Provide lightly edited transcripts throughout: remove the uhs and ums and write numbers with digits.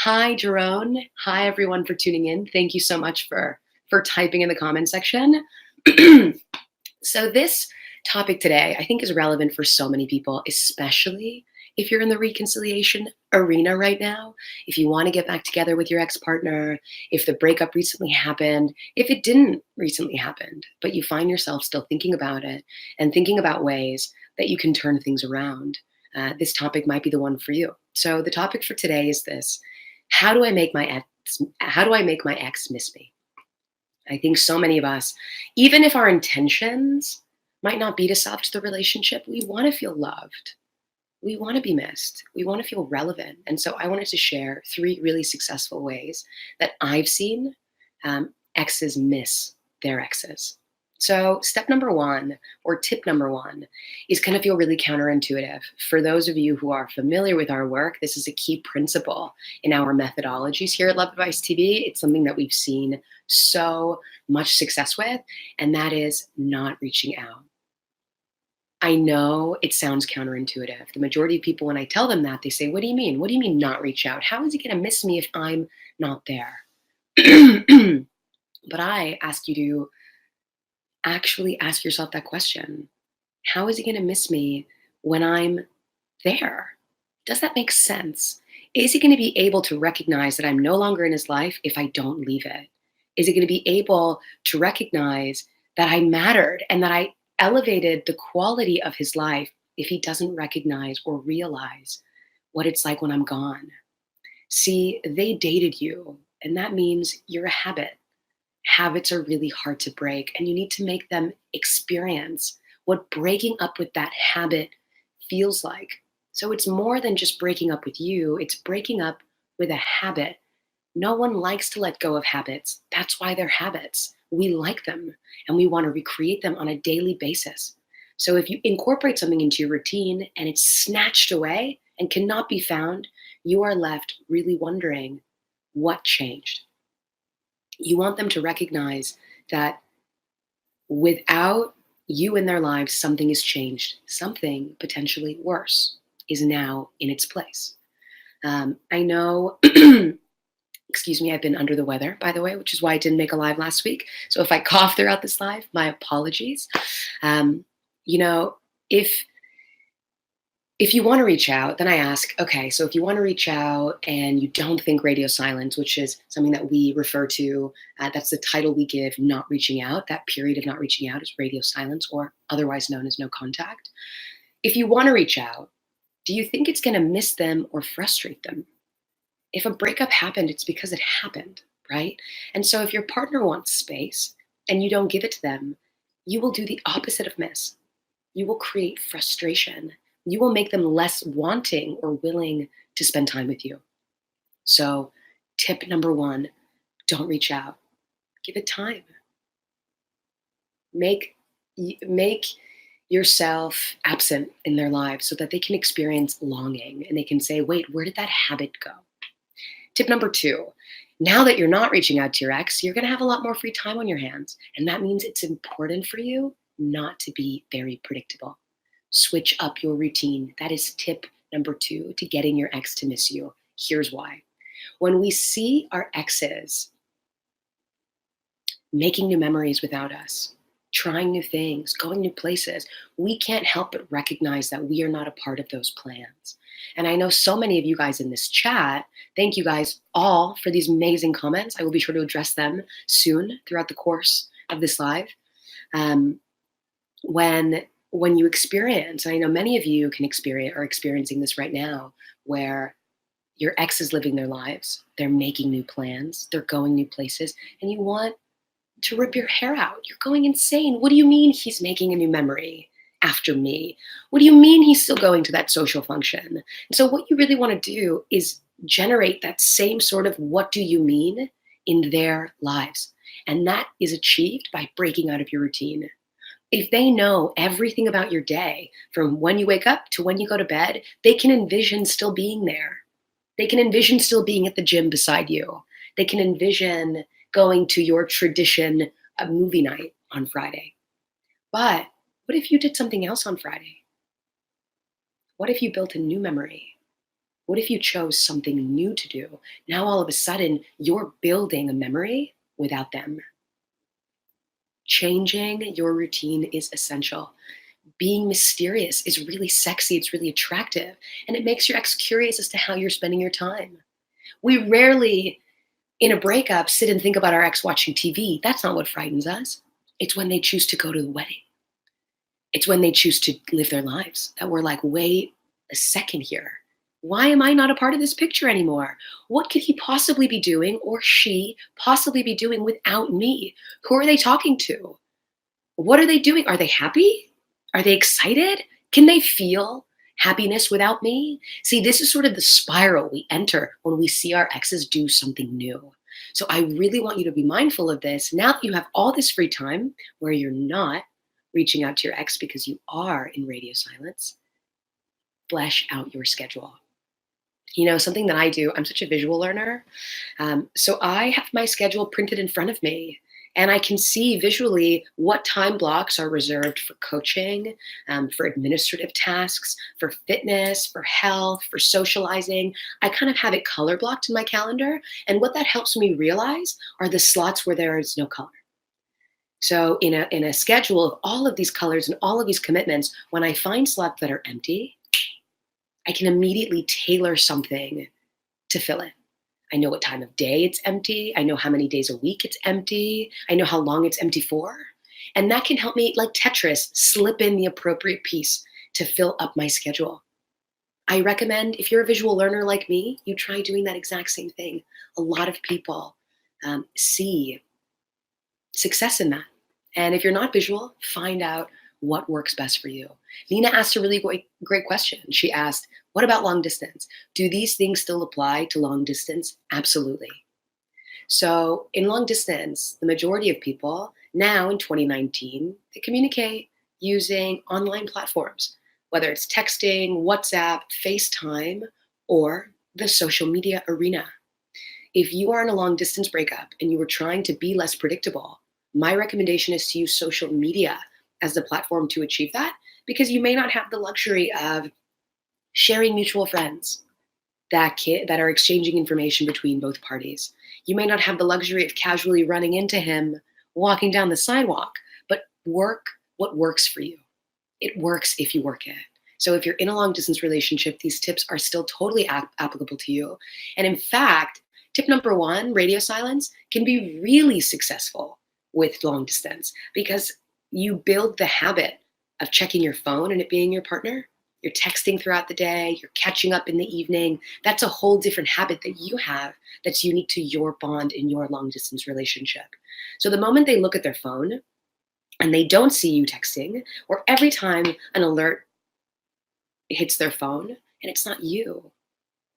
Hi, Jerome. Hi, everyone, for tuning in. Thank you so much for typing in the comment section. So this topic today, I think, is relevant for so many people, especially if you're in the reconciliation arena right now. If you want to get back together with your ex-partner, if the breakup recently happened, if it didn't recently happen, but you find yourself still thinking about it and thinking about ways that you can turn things around, this topic might be the one for you. So the topic for today is this: How do I make my ex? How do I make my ex miss me? I think so many of us, even if our intentions might not be to salvage the relationship, we want to feel loved. We want to be missed. We want to feel relevant. And so I wanted to share three really successful ways that I've seen exes miss their exes. So, step number one, or tip number one, is going to feel really counterintuitive. For those of you who are familiar with our work, this is a key principle in our methodologies here at Love Advice TV. It's something that we've seen so much success with, and that is not reaching out. I know it sounds counterintuitive. The majority of people, when I tell them that, they say, "What do you mean? What do you mean not reach out? How is he going to miss me if I'm not there?" But I ask you to actually ask yourself that question. How is he going to miss me when I'm there? Does that make sense? Is he going to be able to recognize that I'm no longer in his life if I don't leave it? Is he going to be able to recognize that I mattered and that I elevated the quality of his life if he doesn't recognize or realize what it's like when I'm gone? See, they dated you, and that means you're a habit. Habits are really hard to break, and you need to make them experience what breaking up with that habit feels like. So it's more than just breaking up with you, it's breaking up with a habit. No one likes to let go of habits. That's why they're habits. We like them and we want to recreate them on a daily basis. So if you incorporate something into your routine and it's snatched away and cannot be found, you are left really wondering what changed. You want them to recognize that without you in their lives, something has changed. Something potentially worse is now in its place. I know, excuse me, I've been under the weather, by the way, which is why I didn't make a live last week. So if I cough throughout this live, my apologies. Um, you know, if you want to reach out, then I ask, okay, so if you want to reach out and you don't think radio silence, which is something that we refer to, that's the title we give not reaching out, that period of not reaching out is radio silence, or otherwise known as no contact. If you want to reach out, do you think it's going to miss them or frustrate them? If a breakup happened, it's because it happened, right? And so if your partner wants space and you don't give it to them, you will do the opposite of miss. You will create frustration. You will make them less wanting or willing to spend time with you. So, tip number one, don't reach out. Give it time. Make yourself absent in their lives so that they can experience longing and they can say, wait, where did that habit go? Tip number two, now that you're not reaching out to your ex, you're going to have a lot more free time on your hands. And that means it's important for you not to be very predictable. Switch up your routine. That is tip number two to getting your ex to miss you. Here's why. When we see our exes making new memories without us, trying new things, going new places, we can't help but recognize that we are not a part of those plans. And I know so many of you guys in this chat, thank you guys all for these amazing comments. I will be sure to address them soon throughout the course of this live. When you experience, and I know many of you are experiencing this right now, where your ex is living their lives, they're making new plans, they're going new places, and you want to rip your hair out. You're going insane. What do you mean he's making a new memory after me? What do you mean he's still going to that social function? And so what you really want to do is generate that same sort of what do you mean in their lives. And that is achieved by breaking out of your routine. If they know everything about your day, from when you wake up to when you go to bed, they can envision still being there. They can envision still being at the gym beside you. They can envision going to your tradition movie night on Friday. But what if you did something else on Friday? What if you built a new memory? What if you chose something new to do? Now, all of a sudden, you're building a memory without them. Changing your routine is essential. Being mysterious is really sexy, it's really attractive, and it makes your ex curious as to how you're spending your time. We rarely, in a breakup, sit and think about our ex watching TV. That's not what frightens us. It's when they choose to go to the wedding. It's when they choose to live their lives that we're like, wait a second here. Why am I not a part of this picture anymore? What could he possibly be doing or she possibly be doing without me? Who are they talking to? What are they doing? Are they happy? Are they excited? Can they feel happiness without me? See, this is sort of the spiral we enter when we see our exes do something new. So I really want you to be mindful of this now that you have all this free time where you're not reaching out to your ex because you are in radio silence. Flesh out your schedule. Something that I do, I'm such a visual learner. So I have my schedule printed in front of me, and I can see visually what time blocks are reserved for coaching, for administrative tasks, for fitness, for health, for socializing. I kind of have it color blocked in my calendar. And what that helps me realize are the slots where there is no color. So in a schedule of all of these colors and all of these commitments, when I find slots that are empty, I can immediately tailor something to fill it. I know what time of day it's empty. I know how many days a week it's empty. I know how long it's empty for. And that can help me, like Tetris, slip in the appropriate piece to fill up my schedule. I recommend, if you're a visual learner like me, you try doing that exact same thing. A lot of people see success in that. And if you're not visual, find out what works best for you. Nina asked a really great question. She asked, what about long distance? Do these things still apply to long distance? Absolutely. So in long distance, the majority of people now in 2019, they communicate using online platforms, whether it's texting, WhatsApp, FaceTime, or the social media arena. If you are in a long distance breakup and you are trying to be less predictable, my recommendation is to use social media as the platform to achieve that, because you may not have the luxury of sharing mutual friends that are exchanging information between both parties. You may not have the luxury of casually running into him walking down the sidewalk, but work what works for you. It works if you work it. So if you're in a long distance relationship, these tips are still totally applicable to you. And in fact, tip number one, radio silence, can be really successful with long distance because you build the habit of checking your phone and it being your partner. You're texting throughout the day, you're catching up in the evening. That's a whole different habit that you have that's unique to your bond in your long distance relationship. So the moment they look at their phone and they don't see you texting, or every time an alert hits their phone and it's not you,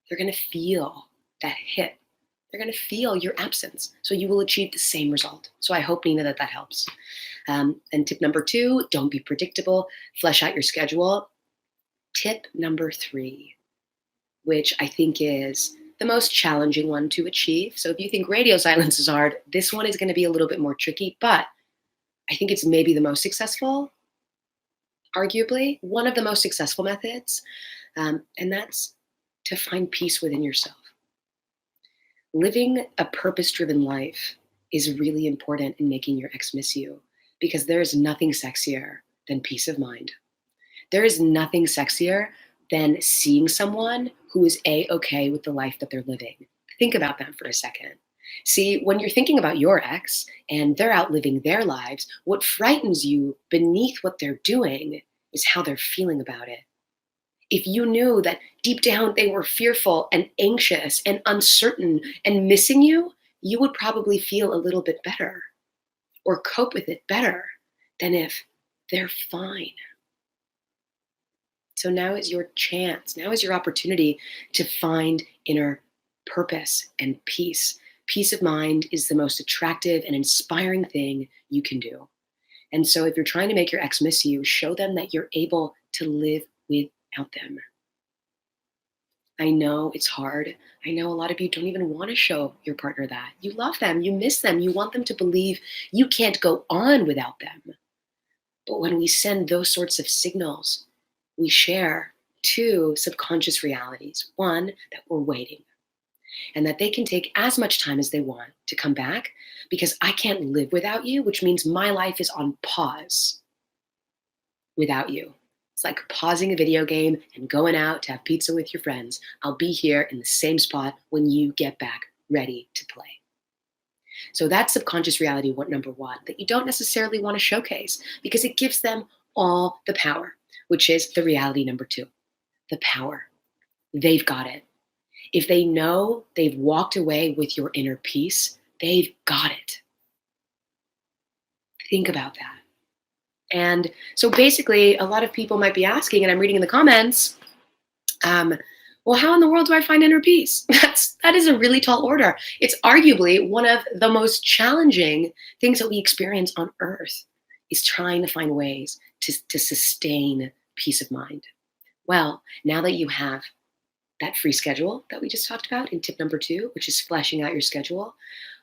they're going to feel that hit. They're going to feel your absence. So you will achieve the same result. So I hope, Nina, that helps. And tip number two, don't be predictable. Flesh out your schedule. Tip number three, which I think is the most challenging one to achieve. So if you think radio silence is hard, this one is going to be a little bit more tricky, but I think it's maybe the most successful, arguably, one of the most successful methods. And that's to find peace within yourself. Living a purpose-driven life is really important in making your ex miss you because there is nothing sexier than peace of mind. There is nothing sexier than seeing someone who is A-okay with the life that they're living. Think about that for a second. See, when you're thinking about your ex and they're out living their lives, what frightens you beneath what they're doing is how they're feeling about it. If you knew that deep down they were fearful and anxious and uncertain and missing you, you would probably feel a little bit better or cope with it better than if they're fine. So now is your chance. Now is your opportunity to find inner purpose and peace. Peace of mind is the most attractive and inspiring thing you can do. And so if you're trying to make your ex miss you, show them that you're able to live without them. I know it's hard. I know a lot of you don't even want to show your partner that. You love them, you miss them, you want them to believe you can't go on without them. But when we send those sorts of signals, we share Two, subconscious realities. One, that we're waiting and that they can take as much time as they want to come back because I can't live without you, which means my life is on pause without you. It's like pausing a video game and going out to have pizza with your friends. I'll be here in the same spot when you get back ready to play. So that's subconscious reality, what number one, that you don't necessarily want to showcase because it gives them all the power, which is the reality number two, the power. They've got it. If they know they've walked away with your inner peace, they've got it. Think about that. And so basically, a lot of people might be asking, and I'm reading in the comments, well, how in the world do I find inner peace? That is a really tall order. It's arguably one of the most challenging things that we experience on earth is trying to find ways to sustain peace of mind. Well, now that you have that free schedule that we just talked about in tip number two, which is fleshing out your schedule,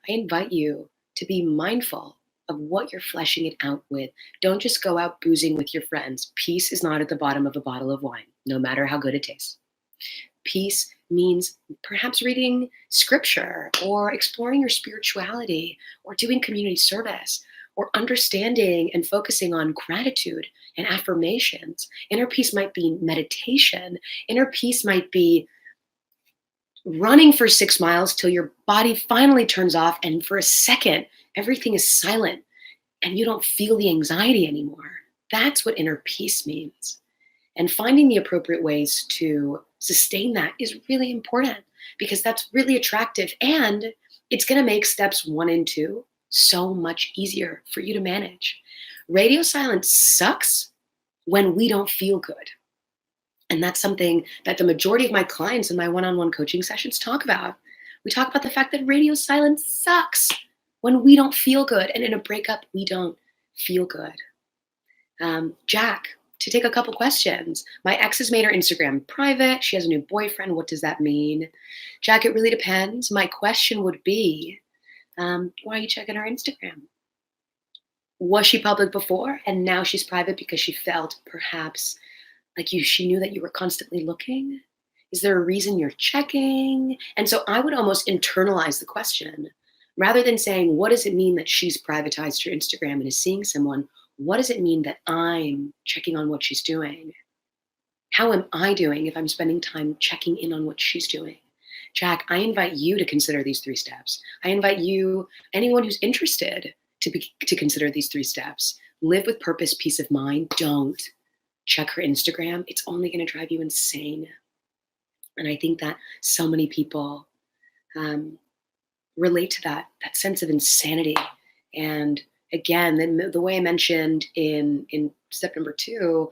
I invite you to be mindful of what you're fleshing it out with. Don't just go out boozing with your friends. Peace is not at the bottom of a bottle of wine, no matter how good it tastes. Peace means perhaps reading scripture or exploring your spirituality or doing community service or understanding and focusing on gratitude and affirmations. Inner peace might be meditation. Inner peace might be running for 6 miles till your body finally turns off and for a second, everything is silent and you don't feel the anxiety anymore. That's what inner peace means. And finding the appropriate ways to sustain that is really important because that's really attractive and it's going to make steps 1 and 2 so much easier for you to manage. Radio silence sucks when we don't feel good. And that's something that the majority of my clients in my one-on-one coaching sessions talk about. We talk about the fact that radio silence sucks when we don't feel good. And in a breakup, we don't feel good. Jack, to take a couple questions. My ex has made her Instagram private. She has a new boyfriend. What does that mean? Jack, it really depends. My question would be, why are you checking her Instagram? Was she public before and now she's private because she felt perhaps like she knew that you were constantly looking? Is there a reason you're checking? And so I would almost internalize the question rather than saying, what does it mean that she's privatized her Instagram and is seeing someone? What does it mean that I'm checking on what she's doing? How am I doing if I'm spending time checking in on what she's doing? Jack, I invite you to consider these 3 steps. I invite you, anyone who's interested, to consider these 3 steps. Live with purpose, peace of mind. Don't check her Instagram. It's only going to drive you insane. And I think that so many people relate to that sense of insanity. And again, the way I mentioned in step number 2,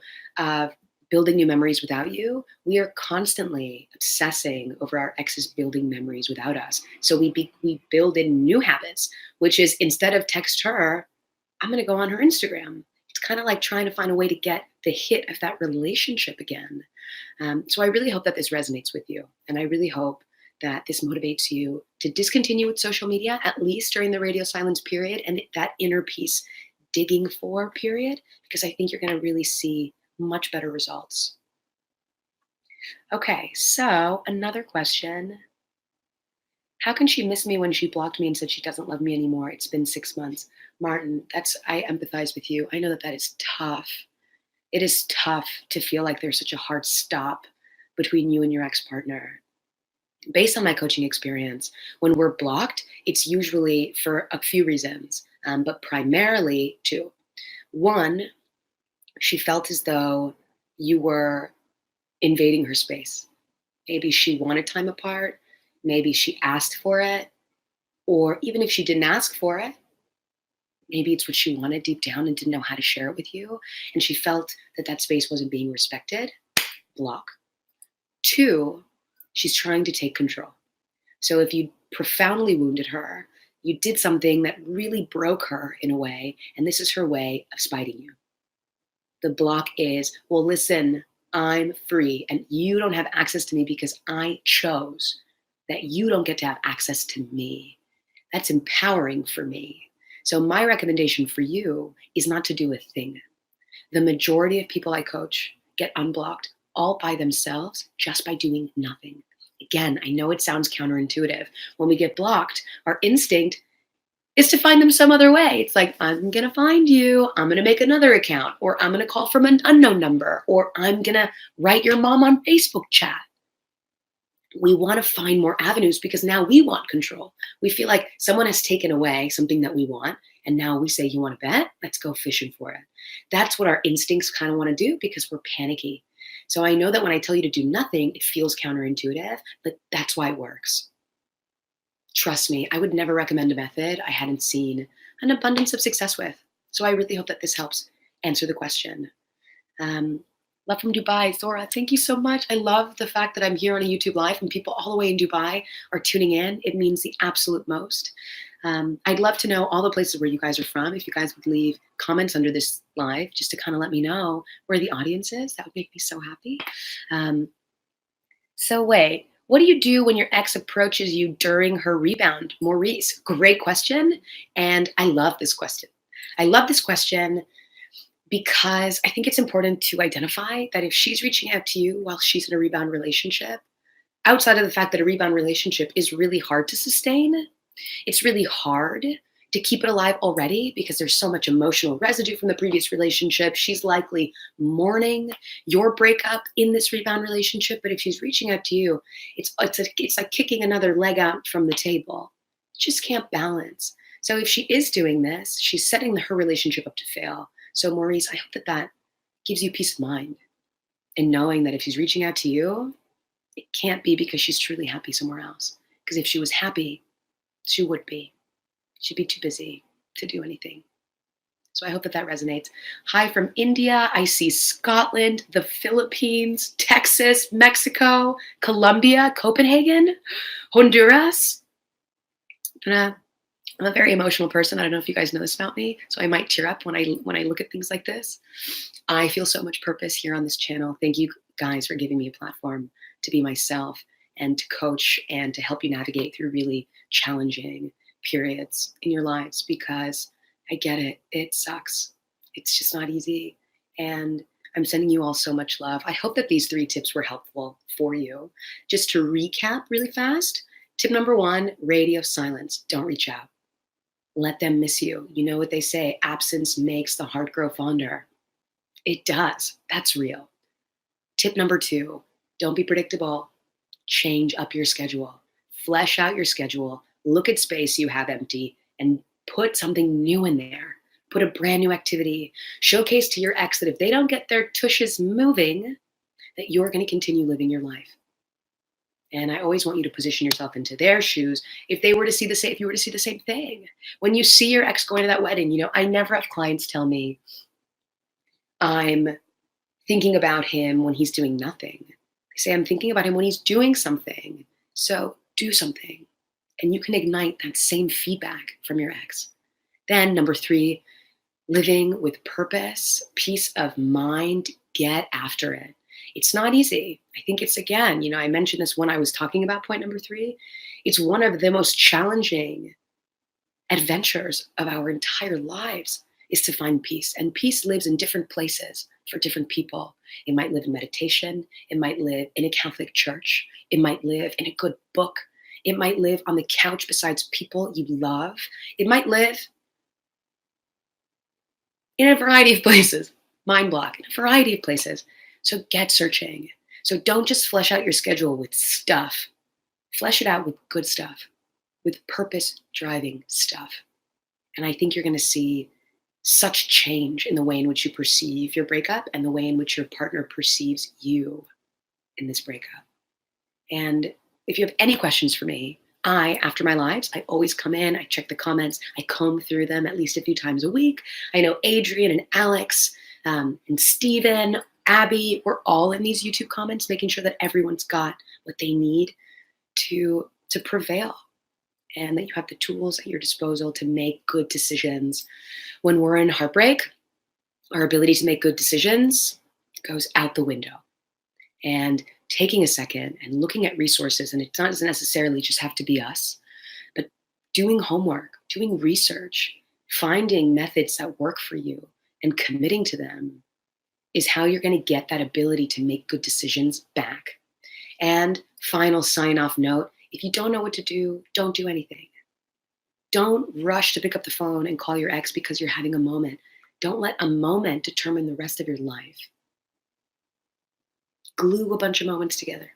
building new memories without you, we are constantly obsessing over our exes building memories without us. So we build in new habits, which is instead of text her, I'm going to go on her Instagram. It's kind of like trying to find a way to get the hit of that relationship again. So I really hope that this resonates with you. And I really hope that this motivates you to discontinue with social media, at least during the radio silence period and that inner peace digging for period, because I think you're going to really see much better results. Okay, so another question. How can she miss me when she blocked me and said she doesn't love me anymore? It's been 6 months. Martin, I empathize with you. I know that is tough. It is tough to feel like there's such a hard stop between you and your ex-partner. Based on my coaching experience, when we're blocked, it's usually for a few reasons, but primarily 2. 1, she felt as though you were invading her space. Maybe she wanted time apart. Maybe she asked for it. Or even if she didn't ask for it, maybe it's what she wanted deep down and didn't know how to share it with you. And she felt that space wasn't being respected. Block. 2, she's trying to take control. So if you profoundly wounded her, you did something that really broke her in a way, and this is her way of spiting you. The block is, well, listen, I'm free and you don't have access to me because I chose that you don't get to have access to me. That's empowering for me. So my recommendation for you is not to do a thing. The majority of people I coach get unblocked all by themselves just by doing nothing. Again, I know it sounds counterintuitive. When we get blocked, our instinct is to find them some other way. It's like, I'm going to find you. I'm going to make another account, or I'm going to call from an unknown number, or I'm going to write your mom on Facebook chat. We want to find more avenues because now we want control. We feel like someone has taken away something that we want. And now we say, you want to bet? Let's go fishing for it. That's what our instincts kind of want to do because we're panicky. So I know that when I tell you to do nothing, it feels counterintuitive, but that's why it works. Trust me, I would never recommend a method I hadn't seen an abundance of success with. So I really hope that this helps answer the question. Love from Dubai, Zora, thank you so much. I love the fact that I'm here on a YouTube Live and people all the way in Dubai are tuning in. It means the absolute most. I'd love to know all the places where you guys are from. If you guys would leave comments under this live just to kind of let me know where the audience is, that would make me so happy. So wait, what do you do when your ex approaches you during her rebound? Maurice, great question. And I love this question. I love this question because I think it's important to identify that if she's reaching out to you while she's in a rebound relationship, outside of the fact that a rebound relationship is really hard to sustain, it's really hard to keep it alive already because there's so much emotional residue from the previous relationship. She's likely mourning your breakup in this rebound relationship. But if she's reaching out to you, it's like kicking another leg out from the table. It just can't balance. So if she is doing this, she's setting her relationship up to fail. So Maurice, I hope that that gives you peace of mind in knowing that if she's reaching out to you, it can't be because she's truly happy somewhere else. Because if she was happy, she would be. She'd be too busy to do anything. So I hope that that resonates. Hi from India. I see Scotland, the Philippines, Texas, Mexico, Colombia, Copenhagen, Honduras. I'm a very emotional person. I don't know if you guys know this about me, so I might tear up when I look at things like this. I feel so much purpose here on this channel. Thank you guys for giving me a platform to be myself and to coach and to help you navigate through really challenging periods in your lives, because I get it. It sucks. It's just not easy. And I'm sending you all so much love. I hope that these 3 tips were helpful for you. Just to recap really fast. Tip number 1, radio silence. Don't reach out. Let them miss you. You know what they say, absence makes the heart grow fonder. It does. That's real. Tip number 2, don't be predictable. Change up your schedule. Flesh out your schedule. Look at space you have empty and put something new in there. Put a brand new activity. Showcase to your ex that if they don't get their tushes moving, that you're going to continue living your life. And I always want you to position yourself into their shoes if they were to see the same, if you were to see the same thing. When you see your ex going to that wedding, you know, I never have clients tell me I'm thinking about him when he's doing nothing. They say I'm thinking about him when he's doing something. So do something. And you can ignite that same feedback from your ex. Then number 3, living with purpose, peace of mind, get after it. It's not easy. I think it's, again, you know, I mentioned this when I was talking about point number 3. It's one of the most challenging adventures of our entire lives is to find peace. And peace lives in different places for different people. It might live in meditation. It might live in a Catholic church. It might live in a good book. It might live on the couch besides people you love. It might live in a variety of places. Mind block, in a variety of places. So get searching. So don't just flesh out your schedule with stuff. Flesh it out with good stuff, with purpose-driving stuff. And I think you're going to see such change in the way in which you perceive your breakup and the way in which your partner perceives you in this breakup. And if you have any questions for me, after my lives, I always come in, I check the comments, I comb through them at least a few times a week. I know Adrian and Alex and Steven, Abby, we're all in these YouTube comments, making sure that everyone's got what they need to prevail, and that you have the tools at your disposal to make good decisions. When we're in heartbreak, our ability to make good decisions goes out the window. And taking a second and looking at resources, and it doesn't necessarily just have to be us, but doing homework, doing research, finding methods that work for you and committing to them is how you're going to get that ability to make good decisions back. And final sign off note, if you don't know what to do, don't do anything. Don't rush to pick up the phone and call your ex because you're having a moment. Don't let a moment determine the rest of your life. Glue a bunch of moments together.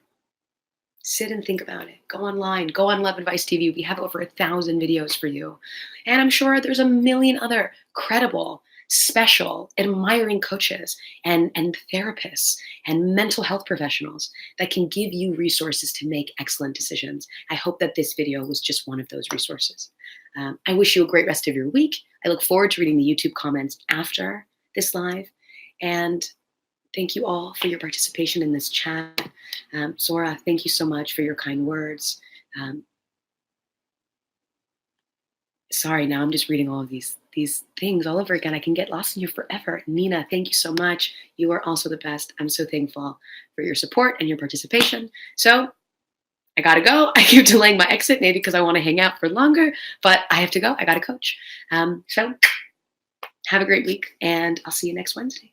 Sit and think about it. Go online. Go on Love Advice TV. We have over 1,000 videos for you. And I'm sure there's a million other credible, special, admiring coaches and therapists and mental health professionals that can give you resources to make excellent decisions. I hope that this video was just one of those resources. I wish you a great rest of your week. I look forward to reading the YouTube comments after this live. And thank you all for your participation in this chat. Zora, thank you so much for your kind words. Sorry, now I'm just reading all of these things all over again. I can get lost in you forever. Nina, thank you so much. You are also the best. I'm so thankful for your support and your participation. So I gotta go. I keep delaying my exit, maybe because I want to hang out for longer, but I have to go. I gotta coach. So have a great week, and I'll see you next Wednesday.